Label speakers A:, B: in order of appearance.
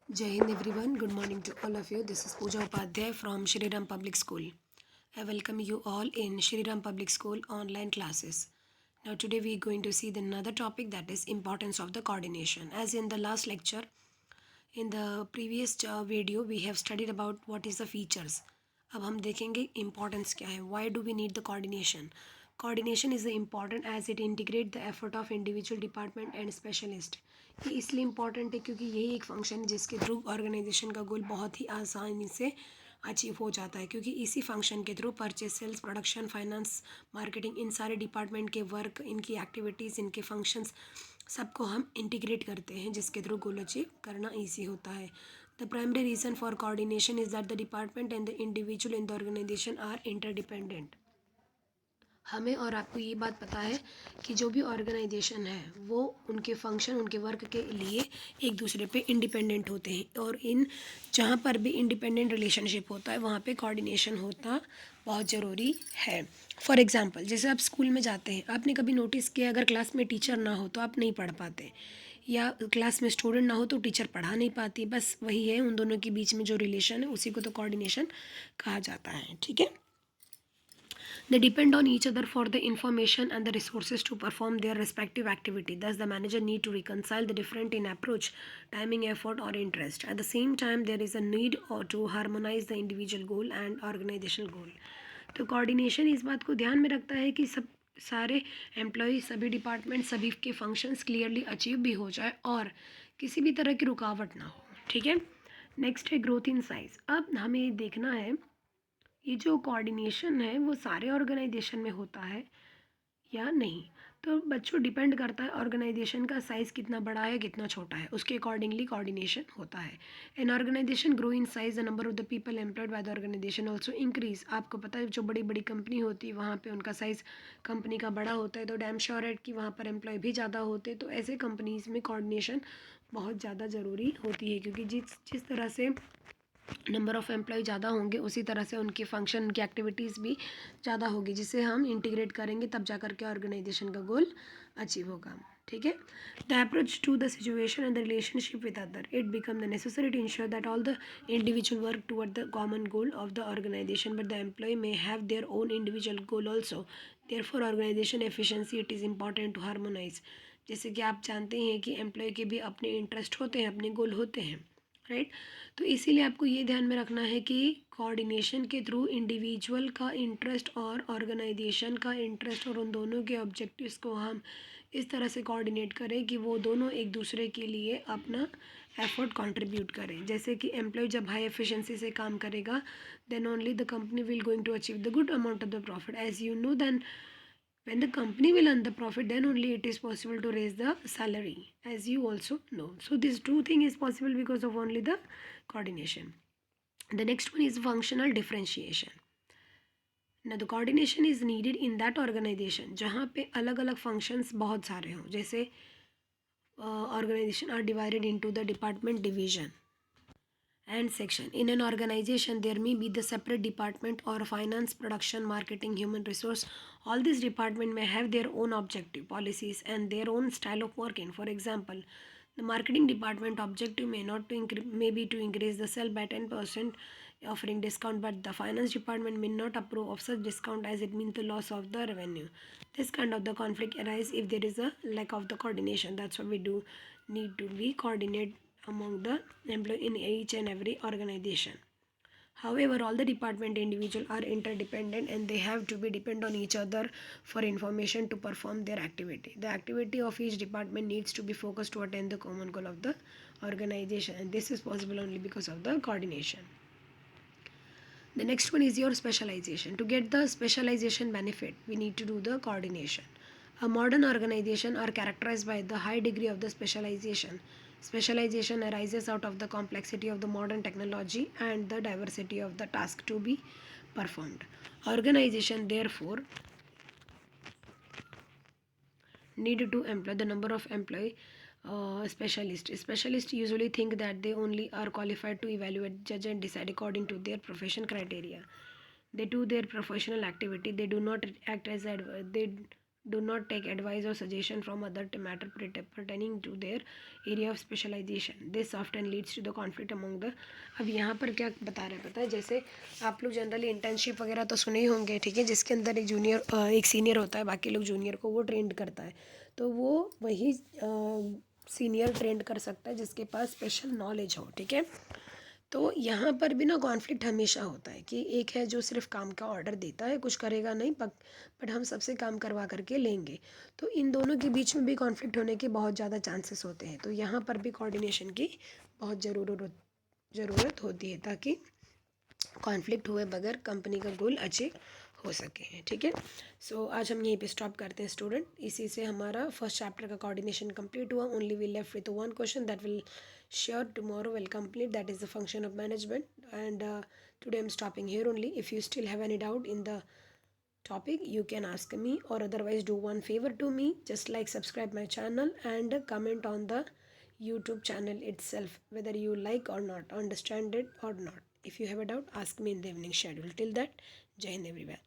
A: Jai Hind everyone, good morning to all of you. This is Pooja Upadhyay from Shri Ram Public School. I welcome you all in Shri Ram Public School online classes. Now today we are going to see another topic, that is importance of the coordination. As in the last lecture, in the previous video we have studied about what is the features. अब हम देखेंगे importance क्या है. Why do we need the coordination? Coordination is important as it integrate the effort of individual department and specialist. ये इसलिए important है क्योंकि यही एक फंक्शन है जिसके थ्रू ऑर्गेनाइजेशन का गोल बहुत ही आसानी से अचीव हो जाता है, क्योंकि इसी फंक्शन के through purchase, sales, production, finance, marketing, इन सारे डिपार्टमेंट के वर्क, इनकी एक्टिविटीज़, इनके फंक्शंस सबको हम इंटीग्रेट करते हैं, जिसके थ्रू गोल अचीव करना ईजी होता है. The primary reason for coordination is that the department and the individual in the organisation are interdependent. हमें और आपको ये बात पता है कि जो भी ऑर्गेनाइजेशन है वो उनके फंक्शन, उनके वर्क के लिए एक दूसरे पे इंडिपेंडेंट होते हैं, और इन जहाँ पर भी इंडिपेंडेंट रिलेशनशिप होता है वहाँ पे कोऑर्डिनेशन होता बहुत ज़रूरी है. फॉर एग्जांपल, जैसे आप स्कूल में जाते हैं, आपने कभी नोटिस किया अगर क्लास में टीचर ना हो तो आप नहीं पढ़ पाते, या क्लास में स्टूडेंट ना हो तो टीचर पढ़ा नहीं पाती. बस वही है, उन दोनों के बीच में जो रिलेशन है उसी को तो कोऑर्डिनेशन कहा जाता है. ठीक है. They depend on each other for the information and the resources to perform their respective activity. Thus, the manager need to reconcile the different in approach, timing, effort, or interest. At the same time, there is a need to harmonize the individual goal and organizational goal. तो coordination इस बात को ध्यान में रखता है कि सब सारे एम्प्लॉय, सभी डिपार्टमेंट, सभी के फंक्शंस क्लियरली अचीव भी हो जाए और किसी भी तरह की रुकावट ना हो. ठीक है. नेक्स्ट है ग्रोथ इन साइज. अब हमें देखना है ये जो कोऑर्डिनेशन है वो सारे ऑर्गेनाइजेशन में होता है या नहीं. तो बच्चों, डिपेंड करता है ऑर्गेनाइजेशन का साइज़ कितना बड़ा है, कितना छोटा है, उसके अकॉर्डिंगली कोऑर्डिनेशन होता है. An organisation grow in size, the number of the people employed by the organisation also increase. आपको पता है जो बड़ी बड़ी कंपनी होती है वहाँ पे उनका साइज़ कंपनी का बड़ा होता है, तो डैम श्योर है कि वहाँ पर एम्प्लॉय भी ज़्यादा होते हैं. तो ऐसे कंपनीज़ में कोऑर्डिनेशन बहुत ज़्यादा ज़रूरी होती है, क्योंकि जिस जिस तरह से नंबर ऑफ़ एम्प्लॉय ज़्यादा होंगे उसी तरह से उनके फंक्शन, उनकी एक्टिविटीज़ भी ज़्यादा होगी, जिसे हम इंटीग्रेट करेंगे तब जा कर के ऑर्गेनाइजेशन का गोल अचीव होगा. ठीक है. The approach to the situation and the relationship with other, it become the necessary to ensure that all the individual work toward the common goal of the organisation, but the employ may have their own individual goal also. Therefore organisation efficiency, it is important to harmonise. जैसे कि आप जानते हैं कि employ के भी अपने interest होते हैं, अपने गोल होते हैं, राइट. तो इसीलिए आपको ये ध्यान में रखना है कि कोऑर्डिनेशन के थ्रू इंडिविजुअल का इंटरेस्ट और ऑर्गेनाइजेशन का इंटरेस्ट और उन दोनों के ऑब्जेक्टिव्स को हम इस तरह से कोऑर्डिनेट करें कि वो दोनों एक दूसरे के लिए अपना एफर्ट कंट्रीब्यूट करें. जैसे कि एम्प्लॉय जब हाई एफिशिएंसी से काम करेगा, then only the company will going to achieve the good amount of the profit. As you know, then when the company will earn the profit, then only it is possible to raise the salary, as you also know. So this two thing is possible because of only the coordination. The next one is functional differentiation. Now the coordination is needed in that organization जहाँ पे अलग अलग functions बहुत सारे हों. जैसे organization are divided into the department, division and section. In an organization, there may be the separate department or finance, production, marketing, human resource. All these department may have their own objective, policies, and their own style of working. For example, the marketing department objective may not to may be to increase the sale by 10%, offering discount, but the finance department may not approve of such discount as it means the loss of the revenue. This kind of the conflict arise if there is a lack of the coordination. That's what we do need to be coordinate among the employee in each and every organization. However, all the department individual are interdependent and they have to be depend on each other for information to perform their activity. The activity of each department needs to be focused to attain the common goal of the organization, and this is possible only because of the coordination. The next one is your specialization. To get the specialization benefit, we need to do the coordination. A modern organization are characterized by the high degree of the specialization. Specialization arises out of the complexity of the modern technology and the diversity of the task to be performed. Organization therefore need to employ the number of employee specialists. Specialists usually think that they only are qualified to evaluate, judge, and decide according to their profession criteria. They do their professional activity. They do not act as do not take advice or suggestion from other matter pertaining to their area of specialization. This often leads to the conflict among the. अब यहाँ पर क्या बता रहे हैं पता है, जैसे आप लोग जनरली इंटर्नशिप वगैरह तो सुने ही होंगे, ठीक है, जिसके अंदर एक सीनियर होता है, बाकी लोग जूनियर को वो ट्रेंड करता है, तो वो वही सीनियर ट्रेंड कर सकता है जिसके पास स्पेशल नॉलेज हो, ठीक है। तो यहाँ पर भी ना कॉन्फ्लिक्ट हमेशा होता है कि एक है जो सिर्फ काम का ऑर्डर देता है, कुछ करेगा नहीं, बट हम सबसे काम करवा करके लेंगे, तो इन दोनों के बीच में भी कॉन्फ्लिक्ट होने के बहुत ज़्यादा चांसेस होते हैं। तो यहाँ पर भी कोऑर्डिनेशन की बहुत ज़रूरत होती है ताकि कॉन्फ्लिक्ट हुए बगैर कंपनी का गोल अचीव हो सके, ठीक है। सो आज हम यहीं पे स्टॉप करते हैं स्टूडेंट। इसी से हमारा फर्स्ट चैप्टर का कोऑर्डिनेशन कंप्लीट हुआ। Only we left with one question that will sure tomorrow will complete, that is the function of management, and today I am stopping here only. If you still have any doubt in the topic you can ask me, or otherwise do one favor to me, just like subscribe my channel and comment on the YouTube channel itself whether you like or not, understand it or not. If you have a doubt, ask me in the evening schedule. Till that, Jai Hind everyone.